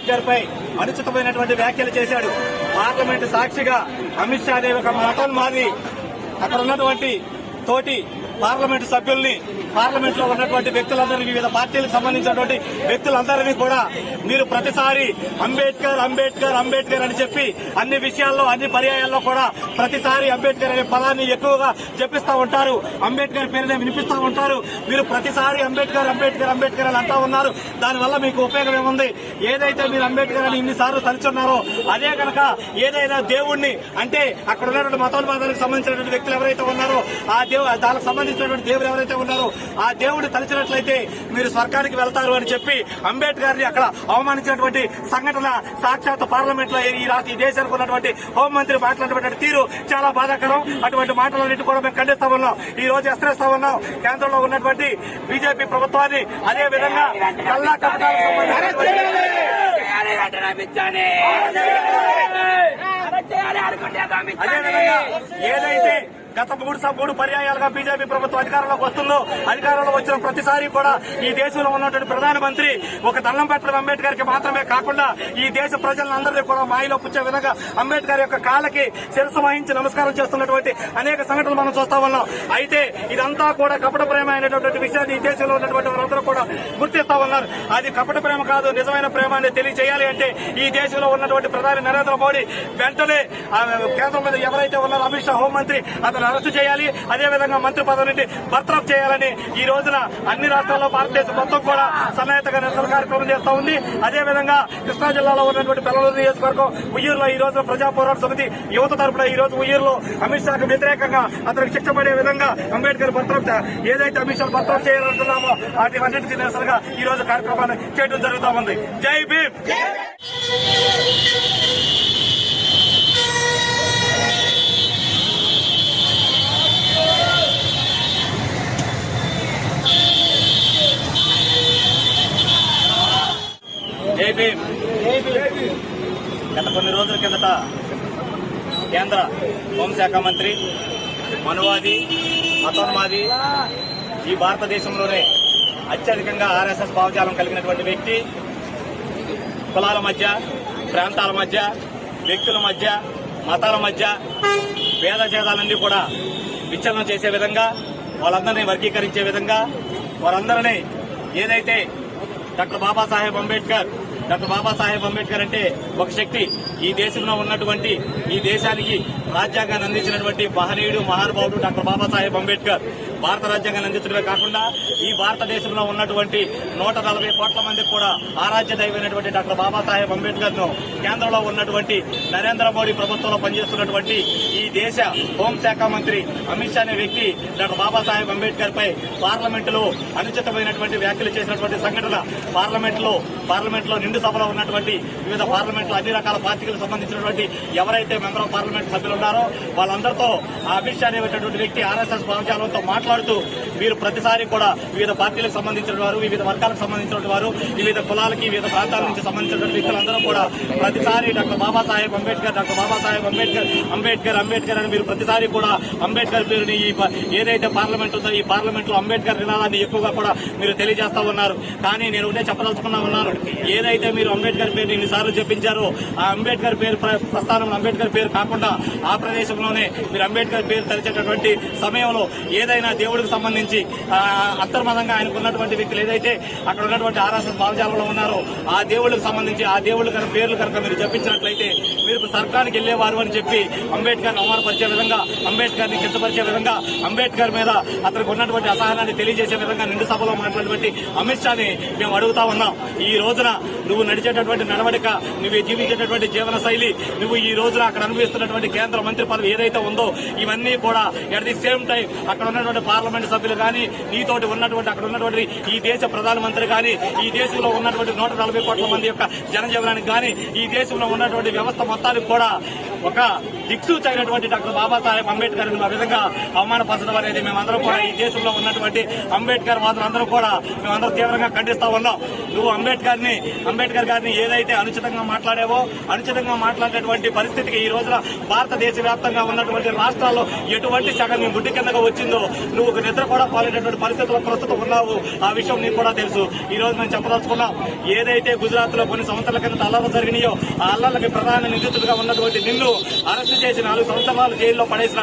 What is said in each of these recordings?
అంబేద్కర్ పై అనుచితమైనటువంటి వ్యాఖ్యలు చేశాడు. పార్లమెంటు సాక్షిగా అమిత్ షా అనే ఒక మతోన్మాది అక్కడ ఉన్నటువంటి తోటి పార్లమెంటు సభ్యుల్ని, పార్లమెంట్ లో ఉన్నటువంటి వ్యక్తులందరినీ, వివిధ పార్టీలకు సంబంధించినటువంటి వ్యక్తులందరినీ కూడా మీరు ప్రతిసారి అంబేద్కర్ అంబేద్కర్ అంబేద్కర్ అని చెప్పి అన్ని విషయాల్లో, అన్ని పర్యాయాల్లో కూడా ప్రతిసారి అంబేద్కర్ అనే పదాన్ని ఎక్కువగా చెప్పిస్తా ఉంటారు. అంబేద్కర్ పేరునే వినిపిస్తా ఉంటారు. మీరు ప్రతిసారి అంబేద్కర్ అంబేద్కర్ అంబేద్కర్ అని అంటా ఉన్నారు. దానివల్ల మీకు ఉపయోగం ఏముంది? ఏదైతే మీరు అంబేద్కర్ అని ఇన్నిసార్లు తలుచున్నారో అదే కనుక ఏదైనా దేవుణ్ణి, అంటే అక్కడ ఉన్నటువంటి మతోన్మాదానికి సంబంధించినటువంటి వ్యక్తులు ఎవరైతే ఉన్నారో ఆ దానికి సంబంధించినటువంటి దేవుడు ఎవరైతే ఉన్నారో ఆ దేవుడిని తలిచినట్లయితే మీరు స్వర్గానికి వెళ్తారు అని చెప్పి అంబేద్కర్ ని అక్కడ అవమానించినటువంటి సంఘటన సాక్షాత్ పార్లమెంట్ లో ఈ దేశానికి ఉన్నటువంటి హోంమంత్రి మాట్లాడినటువంటి తీరు చాలా బాధాకరం. అటువంటి మాటలన్నింటి కూడా మేము ఖండిస్తా ఉన్నాం. ఈ రోజు హెచ్చరిస్తా ఉన్నాం కేంద్రంలో ఉన్నటువంటి బీజేపీ ప్రభుత్వాన్ని. అదే విధంగా కల్లా కపటాలకు అదేవిధంగా ఏదైతే గత మూడు పర్యాయాలుగా బీజేపీ ప్రభుత్వం అధికారంలోకి వస్తుందో, అధికారంలో వచ్చిన ప్రతిసారి కూడా ఈ దేశంలో ఉన్నటువంటి ప్రధానమంత్రి ఒక దండం పెట్టడం అంబేద్కర్ కి మాత్రమే కాకుండా ఈ దేశ ప్రజలందరినీ కూడా మాయలో పుచ్చే విధంగా అంబేద్కర్ యొక్క కాళ్ళకి శిరస్సు వహించి నమస్కారం చేస్తున్నటువంటి అనేక సంఘటనలు మనం చూస్తా ఉన్నాం. అయితే ఇదంతా కూడా కపట ప్రేమ అయినటువంటి విషయాన్ని ఈ దేశంలో ఉన్నటువంటి వారందరూ కూడా గుర్తిస్తా ఉన్నారు. అది కపట ప్రేమ కాదు, నిజమైన ప్రేమ అని తెలియజేయాలి అంటే ఈ దేశంలో ఉన్నటువంటి ప్రధాని నరేంద్ర మోడీ వెంటనే కేంద్రం మీద ఎవరైతే ఉన్నారో అమిత్ షా హోంమంత్రి అతను అరెస్టు చేయాలి. అదేవిధంగా మంత్రి పదవి నుండి బర్తరఫ్ చేయాలని ఈ రోజున అన్ని రాష్ట్రాల్లో భారతదేశం మొత్తం కూడా సన్నాహితంగా నిరసన కార్యక్రమం చేస్తా ఉంది. అదేవిధంగా కృష్ణా జిల్లాలో ఉన్నటువంటి పెల్లలూరు నియోజకవర్గం ఉయ్యూరులో ఈ రోజు ప్రజా పోరాట సమితి యువత తరపున ఈ రోజు ఉయ్యూరులో అమిత్ షాకు వ్యతిరేకంగా అతనికి శిక్ష పడే విధంగా అంబేద్కర్ బర్తరఫ్ ఏదైతే అమిత్ షా బర్తరఫ్ చేయాలంటున్నామో వాటికి నిరసనగా ఈ రోజు కార్యక్రమాన్ని చేయడం జరుగుతూ ఉంది. జై భీమ్. జై భీమ్. గత కొన్ని రోజుల కిందట కేంద్ర హోంశాఖ మంత్రి, మనువాది, మతోన్మాది, ఈ భారతదేశంలోనే అత్యధికంగా ఆర్ఎస్ఎస్ భావజాలం కలిగినటువంటి వ్యక్తి కులాల మధ్య, ప్రాంతాల మధ్య, వ్యక్తుల మధ్య, మతాల మధ్య భేదఛేదాలన్నీ కూడా విచ్ఛిన్నం చేసే విధంగా, వాళ్ళందరినీ వర్గీకరించే విధంగా, వారందరినీ ఏదైతే డాక్టర్ బాబాసాహెబ్ అంబేద్కర్ అంటే ఒక శక్తి, ఈ దేశంలో ఉన్నటువంటి, ఈ దేశానికి రాజ్యాంగాన్ని అందించినటువంటి మహనీయుడు, మహానుభావుడు డాక్టర్ బాబాసాహెబ్ అంబేద్కర్. భారత రాజ్యాంగాన్ని అందించడమే కాకుండా ఈ భారతదేశంలో ఉన్నటువంటి 140 కోట్ల మందికి కూడా ఆరాధ్య దైవమైనటువంటి డాక్టర్ బాబాసాహెబ్ అంబేద్కర్ ను కేంద్రంలో ఉన్నటువంటి నరేంద్ర మోడీ ప్రభుత్వంలో పనిచేస్తున్నటువంటి ఈ దేశ హోంశాఖ మంత్రి అమిత్ షా అనే వ్యక్తి డాక్టర్ బాబాసాహెబ్ అంబేద్కర్ పై పార్లమెంటులో అనుచితమైనటువంటి వ్యాఖ్యలు చేసినటువంటి సంఘటన పార్లమెంట్ లో నిండు సభలో ఉన్నటువంటి వివిధ పార్లమెంట్లో అన్ని రకాల పార్టీలకు సంబంధించినటువంటి ఎవరైతే మెంబర్ ఆఫ్ పార్లమెంట్ సభ్యులు ఉన్నారో వాళ్ళందరితో అమిత్ షా అనేటువంటి వ్యక్తి ఆర్ఎస్ఎస్ భావజాలంతో మాట్లాడుతూ మీరు ప్రతిసారి కూడా వివిధ పార్టీలకు సంబంధించిన వారు, వివిధ వర్గాలకు సంబంధించిన వారు, వివిధ కులాలకి, వివిధ ప్రాంతాల నుంచి సంబంధించినటువంటి వ్యక్తులందరూ కూడా ప్రతిసారి డాక్టర్ బాబాసాహెబ్ అంబేద్కర్ అని మీరు ప్రతిసారి కూడా అంబేద్కర్ పేరుని ఏదైతే పార్లమెంట్ ఉందో ఈ పార్లమెంట్ లో అంబేద్కర్ నినాదాన్ని ఎక్కువగా కూడా మీరు తెలియజేస్తా ఉన్నారు. కానీ నేను ఒకటే చెప్పదలుచుకున్నా ఉన్నాను, ఏదైతే మీరు అంబేద్కర్ పేరు ఇన్నిసార్లు చెప్పించారో ఆ అంబేద్కర్ పేరు ప్రస్థానంలో అంబేద్కర్ పేరు కాకుండా ఆ ప్రదేశంలోనే మీరు అంబేద్కర్ పేరు తలిచేటటువంటి సమయంలో ఏదైనా దేవుడికి సంబంధించి అంతర్మతంగా ఆయనకు ఉన్నటువంటి వ్యక్తులు ఏదైతే అక్కడ ఉన్నటువంటి ఆర్ఎస్ఎస్ భావజాలంలో ఉన్నారో ఆ దేవుళ్ళకి సంబంధించి ఆ దేవుళ్ళ పేర్లు కనుక మీరు చెప్పించినట్లయితే మీరు స్వర్గానికి వెళ్లేవారు అని చెప్పి అంబేద్కర్ అవమానపరిచే విధంగా, అంబేద్కర్ ని కించపరిచే విధంగా, అంబేద్కర్ మీద అతనికి ఉన్నటువంటి అసహనాన్ని తెలియజేసే విధంగా నిండు సభలో ఉన్నటువంటి అమిత్ షాని మేము అడుగుతా ఉన్నాం. ఈ రోజున నువ్వు నడిచేటటువంటి నడవడిక, నువ్వు జీవించేటటువంటి జీవన శైలి, నువ్వు ఈ రోజున అక్కడ అనుభవిస్తున్నటువంటి కేంద్ర మంత్రి పదవి ఏదైతే ఉందో ఇవన్నీ కూడా ఎట్ ది సేమ్ టైం అక్కడ ఉన్నటువంటి పార్లమెంట్ సభ్యులు కానీ, నీతోటి ఉన్నటువంటి అక్కడ ఉన్నటువంటి ఈ దేశ ప్రధానమంత్రి కానీ, ఈ దేశంలో ఉన్నటువంటి 140 కోట్ల మంది యొక్క జనజీవనానికి కానీ, ఈ దేశంలో ఉన్నటువంటి వ్యవస్థ మొత్తానికి కూడా ఒక దిక్సూచి అయినటువంటి డాక్టర్ బాబాసాహెబ్ అంబేద్కర్ ఆ విధంగా అవమానపరచడం అనేది మేమందరం కూడా ఈ దేశంలో ఉన్నటువంటి అంబేద్కర్ వాదులందరూ కూడా మేమందరం తీవ్రంగా ఖండిస్తా ఉన్నాం. నువ్వు అంబేద్కర్ గారిని ఏదైతే అనుచితంగా మాట్లాడావో, అనుచితంగా మాట్లాడేటువంటి పరిస్థితికి ఈ రోజున భారతదేశ వ్యాప్తంగా ఉన్నటువంటి రాష్ట్రాల్లో ఎటువంటి సగం గుడ్డి కిందగా వచ్చిందో నువ్వు ఒక నిద్ర కూడా పాలేటటువంటి పరిస్థితుల్లో ప్రస్తుతం ఉన్నావు. ఆ విషయం నీకు కూడా తెలుసు. ఈ రోజు మేము చెప్పదలుచుకున్నాం, ఏదైతే గుజరాత్ లో కొన్ని సంవత్సరాల కింద అల్లర్లు జరిగినాయో ఆ అల్లర్లకి ప్రధాన నిందితుడిగా ఉన్నటువంటి నిన్ను అరెస్టు చేసి 4 సంవత్సరాలు జైల్లో పడేసిన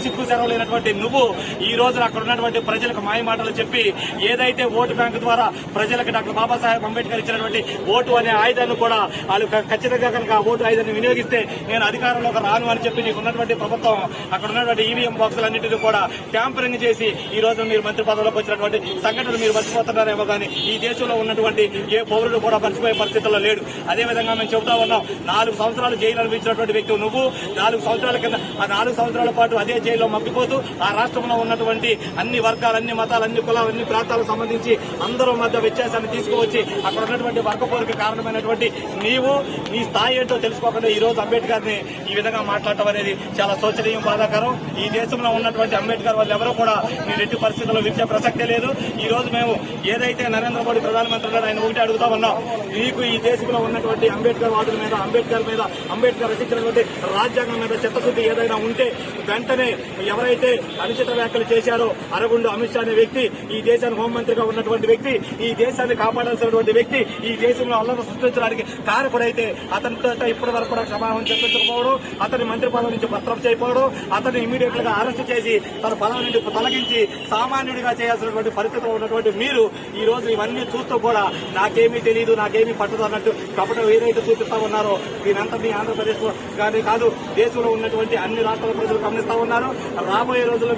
సిగ్గు సెరవలేనటువంటి నువ్వు ఈ రోజున అక్కడ ఉన్నటువంటి ప్రజలకు మాయమాటలు చెప్పి ఏదైతే ఓటు బ్యాంకు ద్వారా ప్రజలకు డాక్టర్ బాబాసాహెబ్ అంబేద్కర్ ఇచ్చినటువంటి ఓటు అనే ఆయుధాన్ని కూడా వాళ్ళు ఖచ్చితంగా కనుక ఓటు ఆయుధాన్ని వినియోగిస్తే నేను అధికారంలోకి రాను అని చెప్పి నీకు ఉన్నటువంటి ప్రభుత్వం అక్కడ ఉన్నటువంటి ఈవీఎం బాక్సులన్నింటినీ కూడా ట్యాంపరింగ్ చేసి ఈ రోజు మీరు మంత్రి పదవిలోకి వచ్చినటువంటి సంఘటనలు మీరు మర్చిపోతున్నారేమో కానీ ఈ దేశంలో ఉన్నటువంటి ఏ పౌరుడు కూడా మర్చిపోయే పరిస్థితుల్లో లేడు. అదేవిధంగా మేము చెబుతా ఉన్నాం, 4 సంవత్సరాలు జైలు అనుభవించినటువంటి వ్యక్తి నువ్వు 4 సంవత్సరాల కింద ఆ 4 సంవత్సరాల పాటు అదే జైల్లో మగ్గిపోతూ ఆ రాష్ట్రంలో ఉన్నటువంటి అన్ని వర్గాలు, అన్ని మతాలు, అన్ని కులాలు, అన్ని ప్రాంతాలకు సంబంధించి అందరూ మధ్య వ్యత్యాసాన్ని తీసుకువచ్చి అక్కడ ఉన్నటువంటి వర్గపోరుకు కారణమైనటువంటి నీవు నీ స్థాయి ఏంటో తెలుసుకోకుండా ఈ రోజు అంబేద్కర్ ని ఈ విధంగా మాట్లాడటం అనేది చాలా శోచనీయం, బాధాకరం. ఈ దేశంలో ఉన్నటువంటి అంబేద్కర్ వాళ్ళు ఎవరో కూడా మీరు ఎట్టి పరిస్థితుల్లో విడిచే ప్రసక్తే లేదు. ఈ రోజు మేము ఏదైతే నరేంద్ర మోడీ ప్రధానమంత్రి గారు ఆయన ఒకటి అడుగుతా ఉన్నాం, మీకు ఈ దేశంలో ఉన్నటువంటి అంబేద్కర్ వాదుల మీద, అంబేద్కర్ రచించినటువంటి రాజ్యాంగం మీద చిత్తశుద్ధి ఏదైనా ఉంటే వెంటనే ఎవరైతే అనుచిత వ్యాఖ్యలు చేశారో అరగుండు అమిత్ షా అనే వ్యక్తి, ఈ దేశానికి హోంమంత్రిగా ఉన్నటువంటి వ్యక్తి, ఈ దేశాన్ని కాపాడాల్సినటువంటి వ్యక్తి, ఈ దేశంలో అల్లరి సృష్టించడానికి కారకుడైతే అతనితో ఇప్పటి వరకు కూడా క్షమాపణ చెప్పించకపోవడం, అతని మంత్రి పదవి నుంచి పత్రం చేయకపోవడం, అతన్ని ఇమీడియట్ గా అరెస్ట్ చేసి తన పదవి నుండి తొలగించి సామాన్యుడిగా చేయాల్సినటువంటి పరిస్థితిలో ఉన్నటువంటి మీరు ఈ రోజు ఇవన్నీ చూస్తూ కూడా నాకేమీ తెలియదు, నాకేమీ పట్టదు అన్నట్టు కపటం ఏదైతే చూపిస్తా ఉన్నారో దీనంతటి ఆంధ్రప్రదేశ్ గానే కాదు దేశంలో ఉన్నటువంటి అన్ని రాష్ట్రాల ప్రజలు గమనిస్తా ఉన్నారు. రాబోయే రోజుల్లో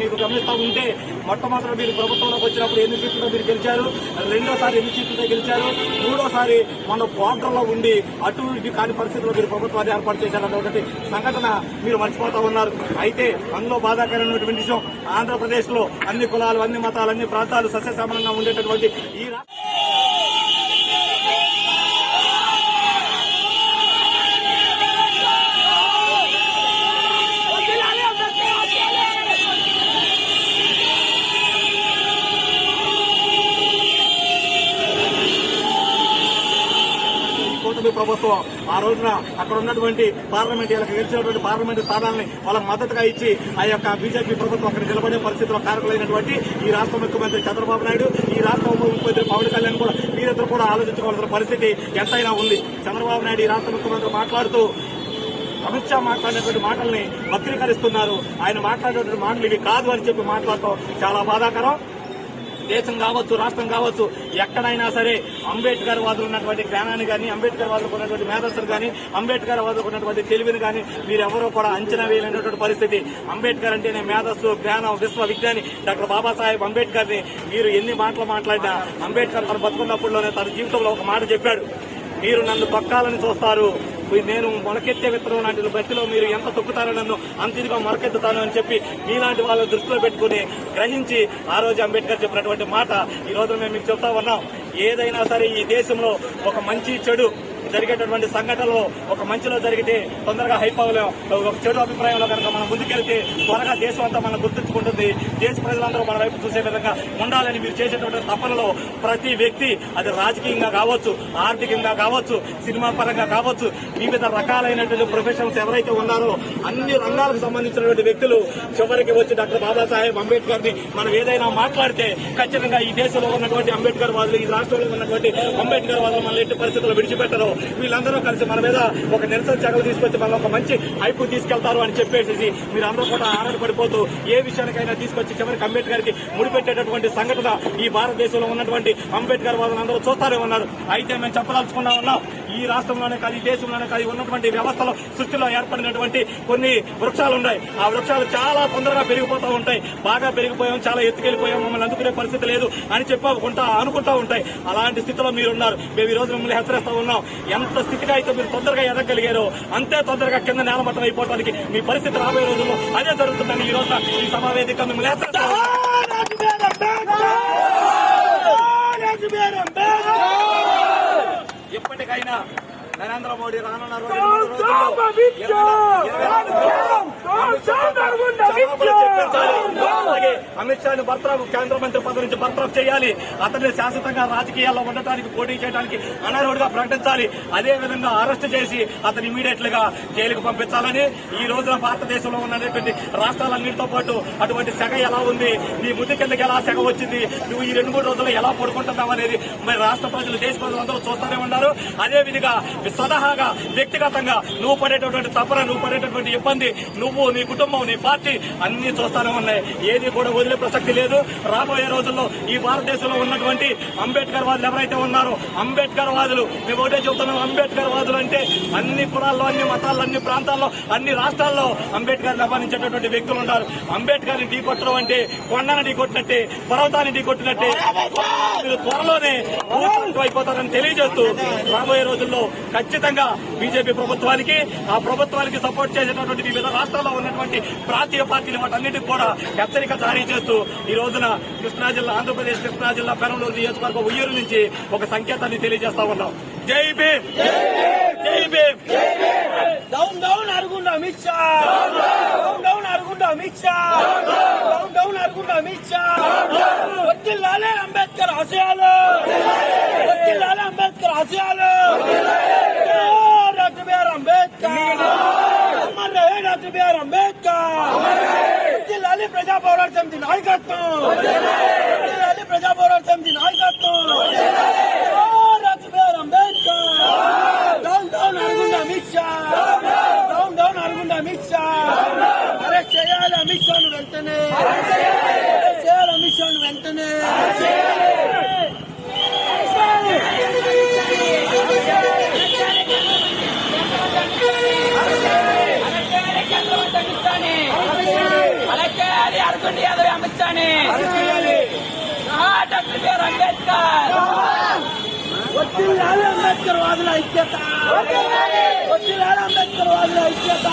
మీకు గమనిస్తా ఉంటే మొట్టమొదటి మీరు ప్రభుత్వంలోకి వచ్చినప్పుడు ఎన్ని సీట్లతో మీరు గెలిచారు, రెండోసారి ఎన్ని సీట్లతో గెలిచారు, మూడోసారి మన బోర్డర్లో ఉండి అటు ఇటు కాని పరిస్థితుల్లో మీరు ప్రభుత్వాన్ని ఏర్పాటు చేశారన్నటువంటి సంఘటన మీరు మర్చిపోతా ఉన్నారు. అయితే అందులో బాధాకరమైనటువంటి విషయం, ఆంధ్రప్రదేశ్ లో అన్ని కులాలు, అన్ని మతాలు, అన్ని ప్రాంతాలు సస్యశ్యామలంగా ఉండేటటువంటి ఈ ప్రభుత్వం ఆ రోజున అక్కడ ఉన్నటువంటి పార్లమెంట్ గెలిచినటువంటి పార్లమెంటు స్థానాన్ని వాళ్ళ మద్దతుగా ఇచ్చి ఆ యొక్క బీజేపీ ప్రభుత్వం అక్కడ నిలబడే పరిస్థితిలో కారకులైనటువంటి ఈ రాష్ట్ర ముఖ్యమంత్రి చంద్రబాబు నాయుడు, ఈ రాష్ట్ర ఉప ముఖ్యమంత్రి పవన్ కళ్యాణ్ కూడా మీరిద్దరు కూడా ఆలోచించుకోవాల్సిన పరిస్థితి ఎంతైనా ఉంది. చంద్రబాబు నాయుడు ఈ రాష్ట్ర ముఖ్యమంత్రి మాట్లాడుతూ అమిత్ షా మాట్లాడినటువంటి మాటల్ని వక్రీకరిస్తున్నారు. ఆయన మాట్లాడేటువంటి మాటలు ఇవి కాదు అని చెప్పి మాట్లాడటం చాలా బాధాకరం. దేశం కావచ్చు, రాష్ట్రం కావచ్చు, ఎక్కడైనా సరే అంబేద్కర్ వాదులు ఉన్నటువంటి జ్ఞానాన్ని కానీ, అంబేద్కర్ వాదులకు ఉన్నటువంటి మేధస్సులు కానీ, అంబేద్కర్ వాదులకు ఉన్నటువంటి తెలివిని కానీ మీరెవరూ కూడా అంచనా వేయలేనటువంటి పరిస్థితి. అంబేద్కర్ అంటేనే మేధస్సు, జ్ఞానం, విశ్వవిజ్ఞాని డాక్టర్ బాబాసాహెబ్ అంబేద్కర్ ని మీరు ఎన్ని మాటలు మాట్లాడినా అంబేద్కర్ తన బతుకున్నప్పుడులోనే తన జీవితంలో ఒక మాట చెప్పాడు, మీరు నన్ను తొక్కాలని చూస్తారు, నేను మొలకెత్తే విత్తనం లాంటి బతిలో మీరు ఎంత తొక్కుతారో నన్ను అంత ఇదిగా మొలకెత్తుతాను అని చెప్పి మీలాంటి వాళ్ళ దృష్టిలో పెట్టుకుని గ్రహించి ఆ రోజు అంబేద్కర్ చెప్పినటువంటి మాట ఈ రోజు మేము మీకు చెప్తా ఉన్నాం. ఏదైనా సరే ఈ దేశంలో ఒక మంచి చెడు జరిగేటటువంటి సంఘటనలో ఒక మంచిలో జరిగితే తొందరగా హైప్ అవ్వలేం. ఒక చెడు అభిప్రాయంలో కనుక మనం ముందుకెళ్తే త్వరగా దేశం అంతా మనం గుర్తుంచుకుంటుంది. దేశ ప్రజలందరూ మన వైపు చూసే విధంగా ఉండాలని మీరు చేసేటువంటి తపనలో ప్రతి వ్యక్తి, అది రాజకీయంగా కావచ్చు, ఆర్థికంగా కావచ్చు, సినిమా పరంగా కావచ్చు, వివిధ రకాలైనటువంటి ప్రొఫెషన్స్ ఎవరైతే ఉన్నారో అన్ని రంగాలకు సంబంధించినటువంటి వ్యక్తులు చివరికి వచ్చి డాక్టర్ బాబాసాహెబ్ అంబేద్కర్ ని మనం ఏదైనా మాట్లాడితే ఖచ్చితంగా ఈ దేశంలో ఉన్నటువంటి అంబేద్కర్ వాదులు, ఈ రాష్ట్రంలో ఉన్నటువంటి అంబేద్కర్ వాదులు మన ఎట్టి పరిస్థితుల్లో విడిచిపెట్టరు. వీళ్ళందరూ కలిసి మన మీద ఒక నిరసన చర్యలు తీసుకొచ్చి మనం ఒక మంచి హైపు తీసుకెళ్తారు అని చెప్పేసి మీరందరూ కూడా ఆనందపడిపోతూ ఏ విషయానికైనా తీసుకొచ్చి చివరికి అంబేద్కర్ కి ముడిపెట్టేటటువంటి సంఘటన ఈ భారతదేశంలో ఉన్నటువంటి అంబేద్కర్ వాదులందరూ చూస్తారే ఉన్నారు. అయితే మేము చెప్పదలుచుకున్నా ఉన్నాం, ఈ రాష్ట్రంలోనే కాదు, ఈ దేశంలోనే కాదు, ఉన్నటువంటి వ్యవస్థలో సృష్టిలో ఏర్పడినటువంటి కొన్ని వృక్షాలు ఉన్నాయి. ఆ వృక్షాలు చాలా తొందరగా పెరిగిపోతూ ఉంటాయి. బాగా పెరిగిపోయాం, చాలా ఎత్తుకెళ్లిపోయాం, మమ్మల్ని అందుకునే పరిస్థితి లేదు అని అనుకుంటా ఉంటాయి. అలాంటి స్థితిలో మీరున్నారు. మేము ఈ రోజు మిమ్మల్ని హెచ్చరిస్తా ఉన్నాం, ఎంత స్థితిగా అయితే మీరు తొందరగా ఎదగలిగారో అంతే తొందరగా కింద నేలమట్టం అయిపోవడానికి మీ పరిస్థితి రాబోయే రోజుల్లో అదే జరుగుతుందని ఈ రోజు ఈ సమావేదిక మిమ్మల్ని హెచ్చరిస్తా ఇప్పటికైనా నరేంద్ర మోడీ రానున్న అలాగే అమిత్ షాని బర్తరఫ్ కేంద్ర మంత్రి పదవి నుంచి బర్తరఫ్ చేయాలి. అతన్ని శాశ్వతంగా రాజకీయాల్లో ఉండటానికి పోటీ చేయడానికి అనర్హుడిగా ప్రకటించాలి. అదే విధంగా అరెస్ట్ చేసి అతను ఇమీడియట్ గా జైలుకు పంపించాలని ఈ రోజున భారతదేశంలో ఉన్నటువంటి రాష్ట్రాలన్నింటితో పాటు అటువంటి సెగ ఎలా ఉంది, నీ ముద్దు కిందకి ఎలా సెగ వచ్చింది, నువ్వు ఈ 2-3 రోజుల్లో ఎలా పడుకుంటున్నావు అనేది మరి రాష్ట్ర ప్రజలు దేశ ప్రజలు అందరూ చూస్తూనే ఉన్నారు. అదే విధంగా స్వతహాగా వ్యక్తిగతంగా నువ్వు పడేటటువంటి తపన, నువ్వు పడేటటువంటి ఇబ్బంది, నువ్వు నీ కుటుంబం నీ పార్టీ అన్ని చూస్తూనే ఉన్నాయి. ఏది కూడా వదిలే ప్రసక్తి లేదు. రాబోయే రోజుల్లో ఈ భారతదేశంలో ఉన్నటువంటి అంబేద్కర్ వాదులు ఎవరైతే ఉన్నారో అంబేద్కర్ వాదులు మేము ఒకటే చెబుతున్నాం, అంబేద్కర్ వాదులు అంటే అన్ని కులాల్లో అన్ని మతాల్లో అన్ని ప్రాంతాల్లో అన్ని రాష్ట్రాల్లో అంబేద్కర్ అభిమానించేటటువంటి వ్యక్తులు ఉన్నారు. అంబేద్కర్ ని ఢీకొట్టడం అంటే కొండను ఢీకొట్టినట్టే, పర్వతాన్ని ఢీకొట్టినట్టే. మీరు త్వరలోనే అయిపోతారని తెలియజేస్తూ రాబోయే రోజుల్లో ఖచ్చితంగా బీజేపీ ప్రభుత్వానికి ఆ ప్రభుత్వానికి సపోర్ట్ చేసేటటువంటి వివిధ రాష్ట్రాల్లో ఉన్నటువంటి ప్రాంతీయ పార్టీలు వాటన్నిటికి కూడా హెచ్చరిక జారీ చేస్తూ ఈ రోజున కృష్ణా జిల్లా ఆంధ్రప్రదేశ్ కృష్ణా జిల్లా పెనమలూరు నియోజకవర్గం ఉయ్యూరు నుంచి ఒక సంకేతాన్ని తెలియజేస్తా ఉన్నాం. జై భీమ్, జై భీమ్. డౌన్ డౌన్ అరుగుండ అమిత్ షా, డౌన్ డౌన్ అరుగుండ అమిత్ షా, డౌన్ డౌన్ అరుగుండ అమిత్ షా. వర్ధిల్లాలే అంబేద్కర్ ఆశయాలు, వర్ధిల్లాలే అంబేద్కర్ ఆశయాలు. డాక్టర్ బిఆర్ అంబేద్కర్, అమర్ రహే డాక్టర్ బిఆర్ అంబేద్కర్. వర్ధిల్లాలే ప్రజా పోరాట సమితి నాయకత్వం, వర్ధిల్లాలే ప్రజా పోరాట సమితి నాయకత్వం. Doctor BR Ambedkar. Down down అరుగుండ అమిత్ షా, డౌన్ డౌన్ అరుగుండ అమిత్ షా. అరెస్ట్ చేయాలి అమిత్ షాను వెంటనే, అరెస్ట్ చేయాలి అమిత్ షాను వెంటనే. అరగండి యాదవ్ అమిత్ షాని, డాక్టర్ బిఆర్ అంబేద్కర్. వర్ధిల్లాలే అంబేద్కర్ వాదుల ఐక్యత, వర్ధిల్లాలే అంబేద్కర్ వాదుల ఐక్యత.